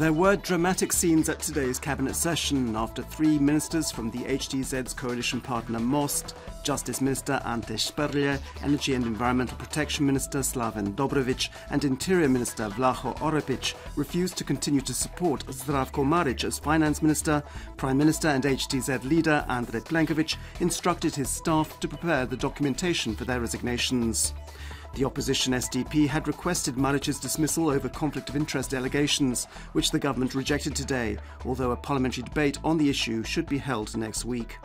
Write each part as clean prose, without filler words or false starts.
There were dramatic scenes at today's cabinet session after three ministers from the HTZ's coalition partner MOST, Justice Minister Ante Šperlje, Energy and Environmental Protection Minister Slaven Dobrović and Interior Minister Vlaho Orepić refused to continue to support Zdravko Marić as Finance Minister. Prime Minister and HTZ leader Andrej Plenković instructed his staff to prepare the documentation for their resignations. The opposition SDP had requested Marić's dismissal over conflict of interest allegations, which the government rejected today, although a parliamentary debate on the issue should be held next week.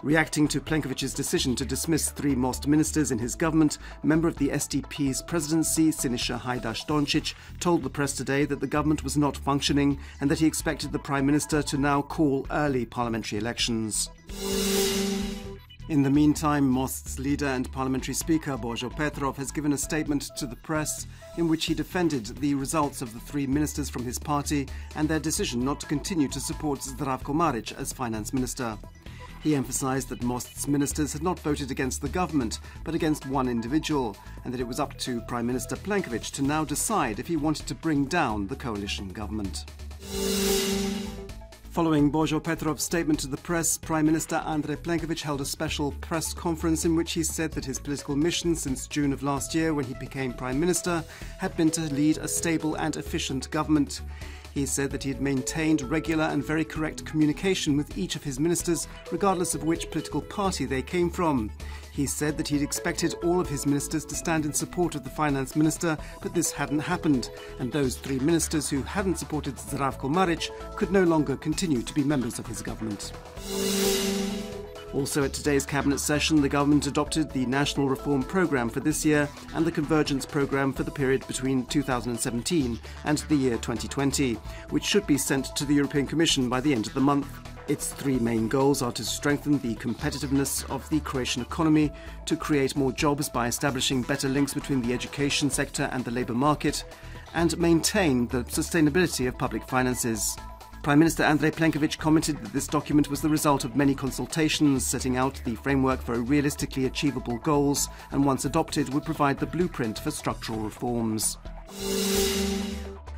Reacting to Plenković's decision to dismiss three MOST ministers in his government, member of the SDP's presidency, Siniša Hajdaš-Dončić, told the press today that the government was not functioning and that he expected the Prime Minister to now call early parliamentary elections. In the meantime, MOST's leader and parliamentary speaker Božo Petrov has given a statement to the press in which he defended the results of the three ministers from his party and their decision not to continue to support Zdravko Marić as finance minister. He emphasised that MOST's ministers had not voted against the government, but against one individual, and that it was up to Prime Minister Plenković to now decide if he wanted to bring down the coalition government. Following Božo Petrov's statement to the press, Prime Minister Andrej Plenković held a special press conference in which he said that his political mission since June of last year, when he became Prime Minister, had been to lead a stable and efficient government. He said that he had maintained regular and very correct communication with each of his ministers, regardless of which political party they came from. He said that he'd expected all of his ministers to stand in support of the finance minister, but this hadn't happened, and those three ministers who hadn't supported Zdravko Marić could no longer continue to be members of his government. Also at today's cabinet session, the government adopted the National Reform Programme for this year and the Convergence Programme for the period between 2017 and the year 2020, which should be sent to the European Commission by the end of the month. Its three main goals are to strengthen the competitiveness of the Croatian economy, to create more jobs by establishing better links between the education sector and the labour market, and maintain the sustainability of public finances. Prime Minister Andrej Plenković commented that this document was the result of many consultations, setting out the framework for realistically achievable goals, and once adopted would provide the blueprint for structural reforms.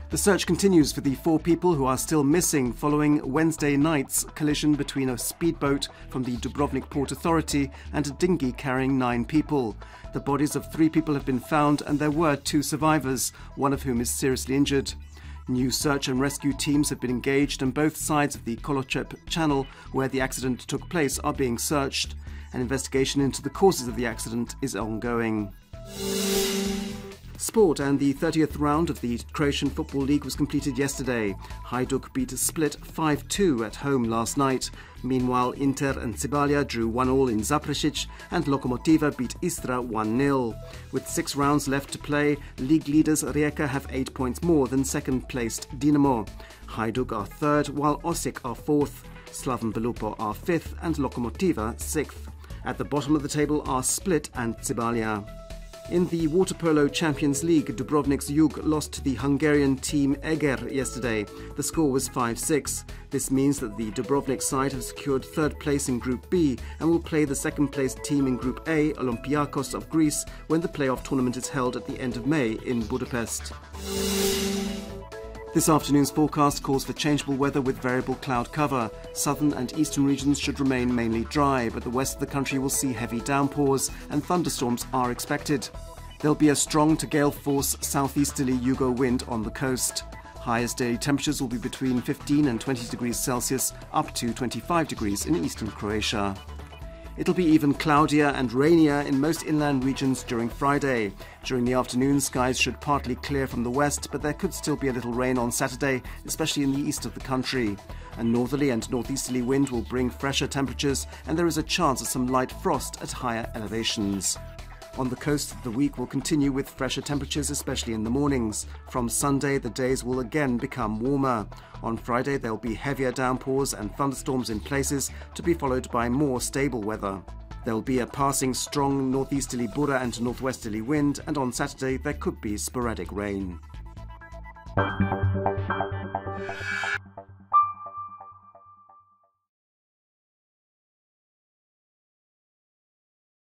The search continues for the four people who are still missing following Wednesday night's collision between a speedboat from the Dubrovnik Port Authority and a dinghy carrying 9 people. The bodies of 3 people have been found and there were 2 survivors, one of whom is seriously injured. New search and rescue teams have been engaged and both sides of the Kolochep Channel where the accident took place are being searched. An investigation into the causes of the accident is ongoing. Sport, and the 30th round of the Croatian Football League was completed yesterday. Hajduk beat Split 5-2 at home last night. Meanwhile, Inter and Cibalja drew 1-1 in Zaprešić and Lokomotiva beat Istra 1-0. With 6 rounds left to play, league leaders Rijeka have 8 points more than second-placed Dinamo. Hajduk are 3rd, while Osijek are 4th. Slaven Belupo are 5th and Lokomotiva 6th. At the bottom of the table are Split and Cibalja. In the Water Polo Champions League, Dubrovnik's Jug lost to the Hungarian team Eger yesterday. The score was 5-6. This means that the Dubrovnik side have secured 3rd place in Group B and will play the 2nd-placed team in Group A, Olympiakos of Greece, when the playoff tournament is held at the end of May in Budapest. This afternoon's forecast calls for changeable weather with variable cloud cover. Southern and eastern regions should remain mainly dry, but the west of the country will see heavy downpours and thunderstorms are expected. There'll be a strong to gale force southeasterly Yugo wind on the coast. Highest daily temperatures will be between 15 and 20 degrees Celsius, up to 25 degrees in eastern Croatia. It'll be even cloudier and rainier in most inland regions during Friday. During the afternoon, skies should partly clear from the west, but there could still be a little rain on Saturday, especially in the east of the country. A northerly and northeasterly wind will bring fresher temperatures, and there is a chance of some light frost at higher elevations. On the coast, the week will continue with fresher temperatures, especially in the mornings. From Sunday, the days will again become warmer. On Friday, there will be heavier downpours and thunderstorms in places, to be followed by more stable weather. There will be a passing strong northeasterly Bura and northwesterly wind, and on Saturday there could be sporadic rain.